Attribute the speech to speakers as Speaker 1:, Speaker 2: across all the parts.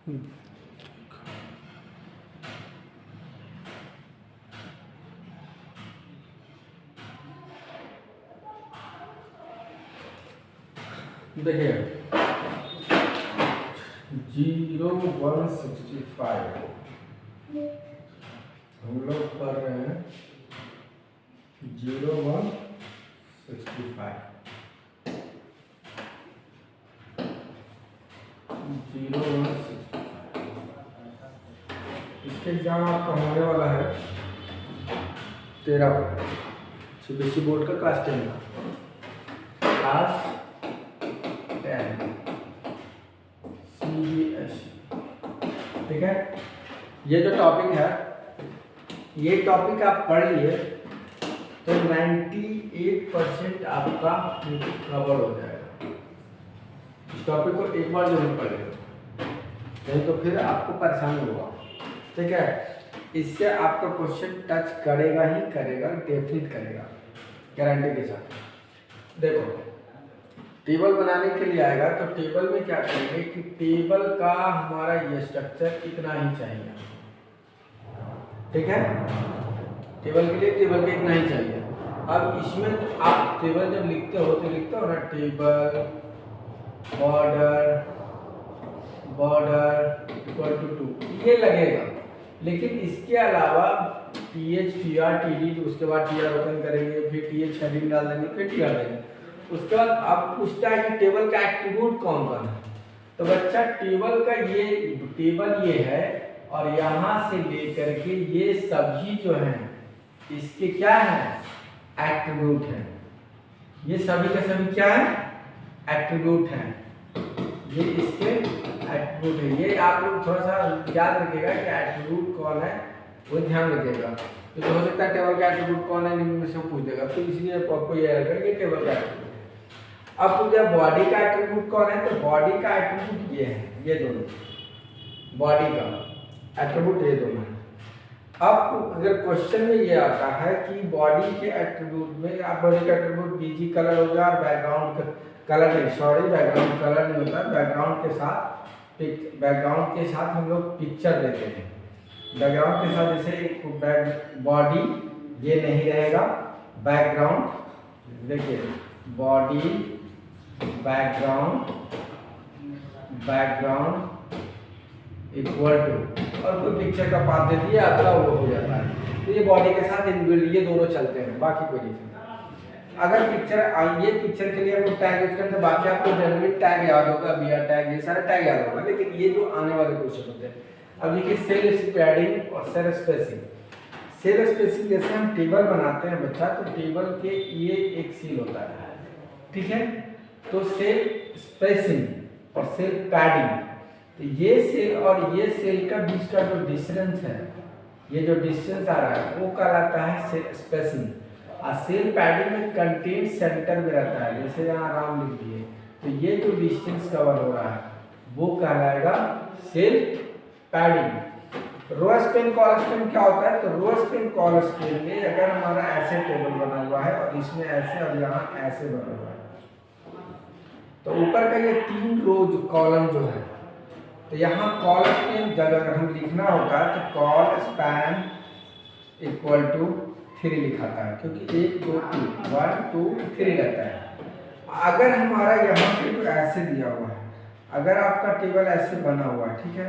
Speaker 1: देखिए 0165 हम लोग पढ़ रहे हैं 0165 इसके एग्जाम आपका होने वाला है 13 को सीबीएसई बोर्ड का क्लास 10 का क्लास 10 सीबीएसई। ठीक है, ये जो टॉपिक है ये टॉपिक आप पढ़ लिए तो 98% आपका कवर हो जाएगा। इस टॉपिक को एक बार जरूर पढ़ेगा, नहीं तो फिर आपको परेशानी होगा। ठीक है, इससे आपका क्वेश्चन टच करेगा ही करेगा, डेफिनेट करेगा, गारंटी के साथ। देखो टेबल बनाने के लिए आएगा तो टेबल में क्या करेंगे कि टेबल का हमारा ये स्ट्रक्चर इतना ही चाहिए। ठीक है, टेबल के लिए टेबल का इतना ही चाहिए। अब इसमें तो आप टेबल जब लिखते हो तो लिखते हो ना टेबल बॉर्डर इक्वल टू 2 ये लगेगा, लेकिन इसके अलावा TH TR TD उसके बाद TR ओपन करेंगे, फिर TH हेडिंग डाल देंगे, फिर TR देंगे। उसके बाद आप पूछता है कि टेबल का एट्रीब्यूट कौन कौन है, तो बच्चा टेबल का ये टेबल ये है और यहाँ से लेकर के ये सभी जो हैं इसके क्या है एट्रीब्यूट है। ये सभी के सभी क्या है एट्रीब्यूट है, ये इसके एट्रीब्यूट है। ये आप लोग थोड़ा सा याद रखिएगा कि एट्रीब्यूट कौन है वो ध्यान रखिएगा। तो हो सकता है टेबल का एट्रीब्यूट कौन है निम्न में से पूछ देगा, तो इसलिए आपको ये याद रखिए टेबल का एट्रीब्यूट। अब पूछा बॉडी का एट्रीब्यूट कौन है, तो बॉडी का एट्रीब्यूट ये है, ये दोनों बॉडी का एट्रीब्यूट ये दोनों है। अब अगर क्वेश्चन में ये आता है कि बॉडी के एट्रीब्यूट में आप बॉडी का एट्रीब्यूट बीजी कलर हो गया और बैकग्राउंड कलर नहीं, सॉरी बैकग्राउंड कलर नहीं होता, बैकग्राउंड के साथ हम लोग पिक्चर देते हैं। बैकग्राउंड के साथ जैसे बॉडी ये नहीं रहेगा, बैकग्राउंड देखिए बॉडी बैकग्राउंड इक्वल टू और कोई पिक्चर का पाथ दे दिया आपका वो हो जाता है। तो ये बॉडी के साथ इनबिल्ट ये दोनों चलते हैं, बाकी कोई नहीं चलता। अगर पिक्चर ये पिक्चर के लिए आपको टैग यूज करते हैं, बाकी आपको जनरली टैग याद होगा, BR टैग ये सारे टैग याद होगा, लेकिन ये जो आने वाले क्वेश्चन होते हैं। अब देखिए सेल स्पैडिंग और सेल स्पेसिंग। सेल स्पेसिंग जैसे हम टेबल बनाते हैं बच्चा, तो टेबल के ये एक सेल होता है, ठीक है, तो सेल स्पेसिंग और सेल पैडिंग, तो ये सेल और ये सेल का बीच का जो डिस्टेंस है, ये जो डिस्टेंस आ रहा है वो कहलाता है सेल स्पेसिंग। और सेल पैडिंग में कंटेंट सेंटर में रहता है, जैसे यहाँ राम लिख दिए, तो ये जो डिस्टेंस कवर हो रहा है वो कहलाएगा सेल पैडिंग। रो स्पेन कॉलम स्पेन क्या होता है, तो रो स्पेन कॉलम स्पेन में अगर हमारा ऐसे टेबल बना हुआ है और इसमें ऐसे और यहाँ ऐसे बना हुआ है, तो ऊपर का ये 3 रो कॉलम जो है, तो यहाँ कॉल स्पैन अगर हम लिखना होता है तो कॉल स्पैन इक्वल टू 3 लिखाता है, क्योंकि 1 2 3 1 2 3 रहता है। अगर हमारा यहाँ पे ऐसे दिया हुआ है, अगर आपका टेबल ऐसे बना हुआ है, ठीक है,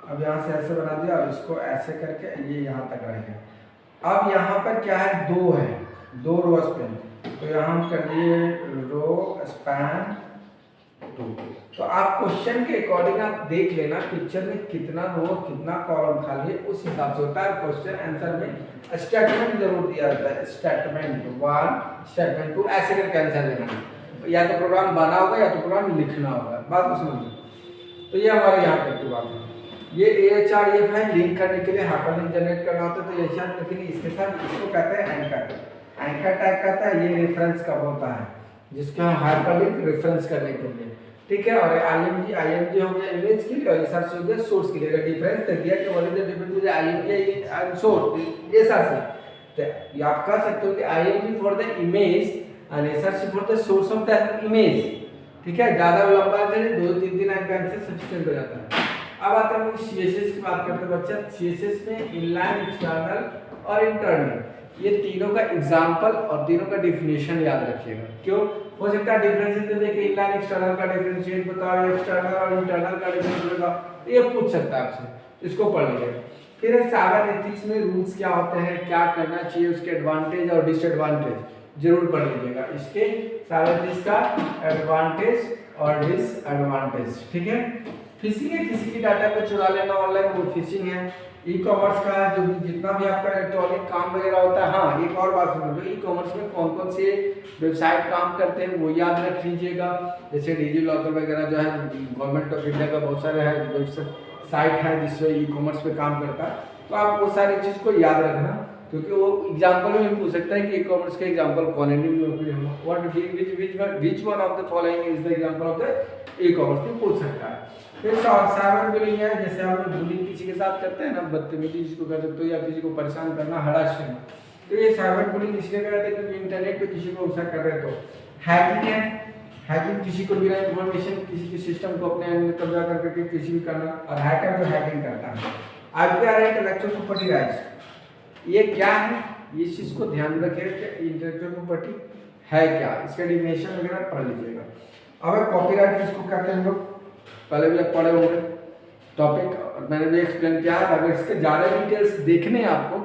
Speaker 1: अब यहाँ से ऐसे बना दिया और इसको ऐसे करके ये यहाँ तक रहेगा। अब यहाँ पर क्या है 2 है, 2 रो स्पैन, तो यहाँ हम कर दिए रो स्पैन 2। तो आप क्वेश्चन के अकॉर्डिंग आप देख लेना पिक्चर में कितना रो कितना कॉलम खाली है, उस हिसाब से होता है। क्वेश्चन आंसर में स्टेटमेंट जरूर दिया रहता है, स्टेटमेंट 1 स्टेटमेंट 2 ऐसे करके आंसर देना, या तो प्रोग्राम बना होगा या तो प्रोग्राम लिखना होगा, बात को समझिए। तो ये हमारे यहाँ तक की बात है। ये AHR ये फाइल लिंक करने के लिए हाइपरलिंक जनरेट करना होता है, तो AHR लेकिन इसके साथ इसको कहते हैं एंकर टैग कहता है, ये रेफरेंस कब होता है जिसको हम हाइपरलिंक रेफरेंस करने के लिए, ठीक है। और IMG हो गया इमेज के लिए और सर्च हो गया सोर्स के लिए। अगर डिफरेंस कर दिया कि what is the difference between IMG and source, ये सर्च है, तो ये आप कह सकते हो कि IMG for the image and search for the source of the image, ठीक है। ज्यादा लंबा नहीं, 2 3 लाइन का आंसर सफिशिएंट हो जाता है। अब आते हैं CSS की बात करते हैं बच्चा। CSS में इनलाइन, एक्सटर्नल और इंटरनल, ये तीनों का एग्जांपल और तीनों का डेफिनेशन याद रखिएगा। क्यों? हो सकता है डिफरेंशिएट दे कि इनलाइन एक्सटर्नल का डिफरेंशिएट बताओ, एक्सटर्नल और इंटरनल का डिफरेंशिएट बताओ, ये पूछ सकता है आपसे, इसको पढ़ लीजिएगा। फिर साइबर एथिक्स में रूल्स क्या होते हैं, क्या करना चाहिए, उसके एडवांटेज और डिसएडवांटेज जरूर पढ़ लीजिएगा। इसके साइबर एथिक्स का एडवांटेज और डिसएडवांटेज, ठीक है। फिशिंग है, किसी की डाटा को चुरा लेना ऑनलाइन, वो फिशिंग है। ई कॉमर्स का जो भी जितना भी आपका इलेक्ट्रॉनिक काम वगैरह होता है। हाँ, एक और बात सुन लो, ई कॉमर्स में कौन कौन से वेबसाइट काम करते हैं वो याद रख लीजिएगा। जैसे डिजी लॉकर वगैरह जो है गवर्नमेंट ऑफ इंडिया का बहुत सारे है वेबसाइट है जिससे ई कॉमर्स पे काम करता है, तो आप वो सारी चीज़ को याद रखना, क्योंकि वो एग्जाम्पल में पूछ सकता है कि ई कॉमर्स का एग्जाम्पल कौन है। Which one of the following is the example of the e commerce में पूछ सकता है। फिर साइबर बुलिंग है, जैसे आप लोग बुलिंग किसी के साथ करते हैं ना, बदतमीजी जिसको कह सकते हो, या किसी को परेशान करना, हरास करना, तो ये साइबर बुलिंग इसलिए कहते हैं क्योंकि इंटरनेट पे किसी को ऐसा कर रहे तो। हैकिंग है, हैकिंग किसी को बिना इन्फॉर्मेशन किसी के सिस्टम को अपने अंदर कब्जा करके किसी भी करना, और हैकर जो हैकिंग करता है। IPR है, इंटेलेक्चुअल प्रॉपर्टी राइट्स, ये क्या है, ये चीज़ को ध्यान रखिए कि इंटेलेक्चुअल प्रॉपर्टी है क्या, इसका डिफिनेशन वगैरह पढ़ लीजिएगा। अब कॉपीराइट किसको कहते हैं लोग, पहले भी आप पढ़े होंगे टॉपिक, मैंने भी एक्सप्लेन किया है। अगर इसके ज़्यादा डिटेल्स देखने हैं आपको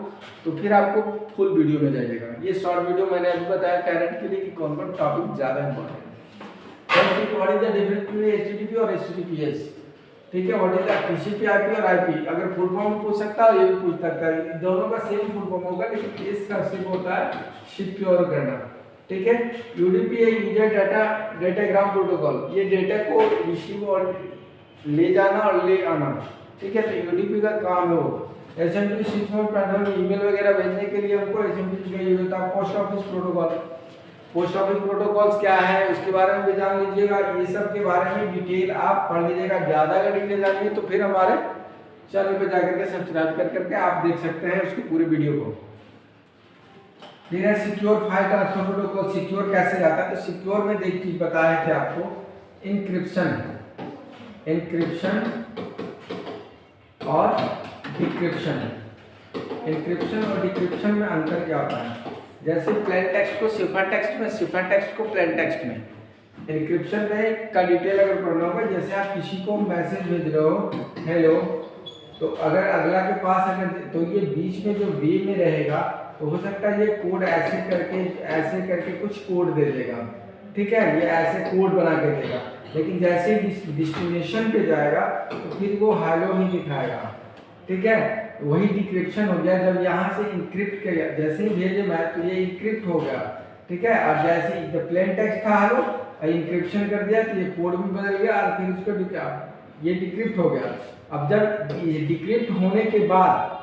Speaker 1: तो फिर आपको फुल वीडियो में जाइएगा। ये शॉर्ट वीडियो मैंने अभी बताया कैरेट के लिए कि कौन कौन टॉपिक ज़्यादा इंपॉर्टेंट है। What is the difference between HTTP और HTTPS, ठीक है। What is the TCP IP और IP, अगर फुल फॉर्म पूछ सकता है, ये भी पूछ सकता है, दोनों का सेम फुल फॉर्म होगा, लेकिन इसका सिर्फ होता है सिक्योर करना, ठीक है। UDP है, यूजर डाटा डेटाग्राम प्रोटोकॉल, ये डेटा को रिसीव और ले जाना और ले आना, ठीक है। तो UDP का काम है वो। SMTP सिस्टम पैटर्न में ईमेल वगैरह भेजने के लिए हमको SMTP का यूज होता है। Post office protocol, post office protocols क्या है उसके बारे में भी जान लीजिएगा। ये सब के बारे में डिटेल आप पढ़ लीजिएगा। ज़्यादा अगर डिटेल जानिए तो फिर हमारे चैनल पे जाकर के सब्सक्राइब कर करके आप देख सकते हैं उसकी पूरी वीडियो को। फिर है secure file transfer protocol, secure कैसे जाता है, तो सिक्योर में एक चीज बताया थे आपको, इंक्रिप्शन, इंक्रिप्शन और डिक्रिप्शन। इंक्रिप्शन और डिक्रिप्शन में अंतर क्या होता है, जैसे प्लेन टेक्स्ट को सिफर टेक्स्ट में, सिफर टेक्स्ट को प्लेन टेक्स्ट में। इंक्रिप्शन में का डिटेल अगर पढ़ना होगा, जैसे आप किसी को मैसेज भेज रहे हो हेलो, तो अगर अगला के पास अगर, तो ये बीच में जो वे में रहेगा तो हो सकता है ये कोड ऐसे करके कुछ कोड दे देगा, ठीक है, ये ऐसे कोड बना के देगा, लेकिन जैसे ही डिस्टिनेशन पे जाएगा तो फिर वो हेलो ही दिखाएगा, ठीक है। वही डिक्रिप्शन हो गया, जब यहाँ से इंक्रिप्ट किया, जैसे ही भेजे मैं तो ये इंक्रिप्ट हो गया, ठीक है। और जैसे ही जब प्लेन टेक्स्ट था हेलो, इंक्रिप्शन कर दिया तो ये कोड भी बदल गया और फिर उसको ये डिक्रिप्ट हो गया। अब जब ये डिक्रिप्ट होने के बाद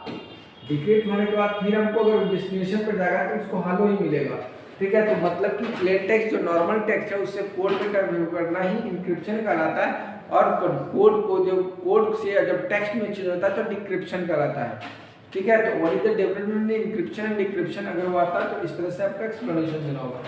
Speaker 1: फिर हमको अगर डेस्टिनेशन पर जाएगा तो उसको हेलो ही मिलेगा, ठीक है। तो मतलब कि प्लेन टेक्स्ट जो नॉर्मल टेक्स्ट है उससे कोड में कन्वर्ट करना ही इंक्रिप्शन कहलाता है, और कोड को जो कोड से जब टेक्स्ट में चेंज होता है तो डिक्रिप्शन कहलाता है, ठीक है। तो what is the difference between encryption and decryption, अगर वो आता है तो इस तरह से आपको एक्सप्लेनेशन देना होगा।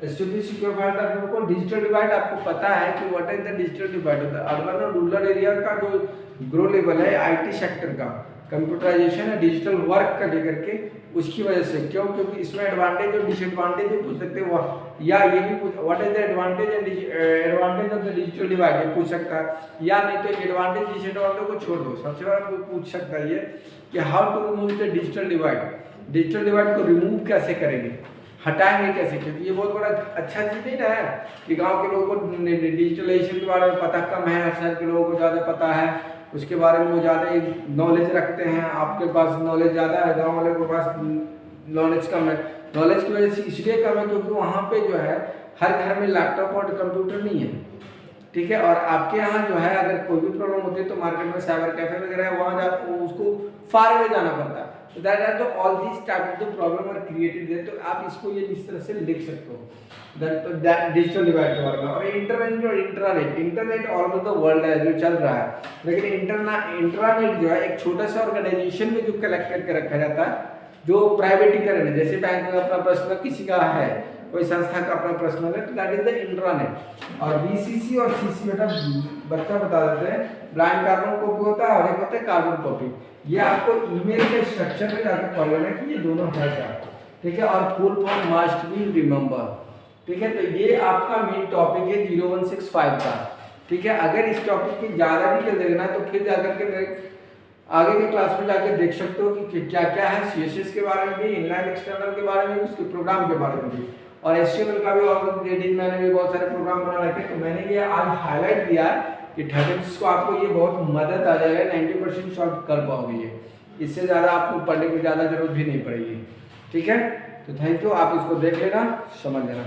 Speaker 1: HTTP सिक्योर फाइल ट्रांसफर को डिजिटल डिवाइड, आपको पता है कि what is the digital divide होता है। अर्बन और रूरल एरिया का जो ग्रो लेवल है IT सेक्टर का, कंप्यूटराइजेशन है, डिजिटल वर्क का लेकर के, उसकी वजह से। क्यों? क्योंकि इसमें एडवांटेज और डिसएडवांटेज भी पूछ सकते हो, या ये भी पूछ what is the advantage and advantage of the digital divide, ये पूछ सकता है। या नहीं तो एडवांटेज डिसएडवांटेज को छोड़ दो, सबसे बड़ा पूछ सकता है ये कि how to remove the digital divide, digital divide को रिमूव कैसे करेंगे, हटाएंगे कैसे, क्योंकि ये बहुत बड़ा अच्छा चीज़ नहीं ना है कि गांव के लोगों को डिजिटलाइजेशन के बारे में पता कम है, शहर के लोगों को ज़्यादा पता है, उसके बारे में वो ज़्यादा नॉलेज रखते हैं। आपके पास नॉलेज ज़्यादा है, गाँव वाले के पास नॉलेज कम है। नॉलेज की वजह से इसलिए कम है क्योंकि वहाँ पे जो है हर घर में लैपटॉप और कंप्यूटर नहीं है, ठीक है। और आपके यहाँ जो है अगर कोई भी प्रॉब्लम होती है तो मार्केट में साइबर कैफे वगैरह है, वहाँ जा उसको फार वे जाना पड़ता है। तो that are the all this type of the problem are created there, तो आप इसको ये इस तरह से लिख सकते हो दैट डिजिटल डिवाइड के बारे में। और इंटरनेट और internet all over the world है जो चल रहा है, लेकिन इंटरनेट जो है एक छोटा सा ऑर्गेनाइजेशन में जो कलेक्ट करके रखा जाता है, जो प्राइवेटीकरण है, जैसे बैंक में अपना पर्सनल किसी का है, कोई संस्था का अपना पर्सनल है, तो दैट इज द इंटरनेट। और BCC और CC बेटा बच्चा बता देते हैं, ब्लाइंड कार्बन कॉपी होता है और एक होता है कार्बन कॉपी। ये आपको ईमेल के स्ट्रक्चर में जाकर पढ़ लेना कि ये दोनों है क्या, ठीक है। और full form must be remember, ठीक है। तो ये आपका मेन टॉपिक है 0165 का, ठीक है। अगर इस टॉपिक की ज़्यादा डिटेल देखना है तो फिर जाकर के मेरे आगे के क्लास में जाकर देख सकते हो कि क्या क्या है CSS के बारे में भी, इनलाइन एक्सटर्नल के बारे में, उसके प्रोग्राम के बारे में भी, और HTML का भी ऑलरेडी मैंने भी बहुत सारे प्रोग्राम बना रखे। तो मैंने ये आज हाईलाइट दिया है कि 36 को आपको ये बहुत मदद आ जाएगा, 90% सॉल्व कर पाओगे ये, इससे ज़्यादा आपको पढ़ने की ज़्यादा जरूरत भी नहीं पड़ेगी, ठीक है। तो थैंक यू, आप इसको देख लेना, समझ लेना।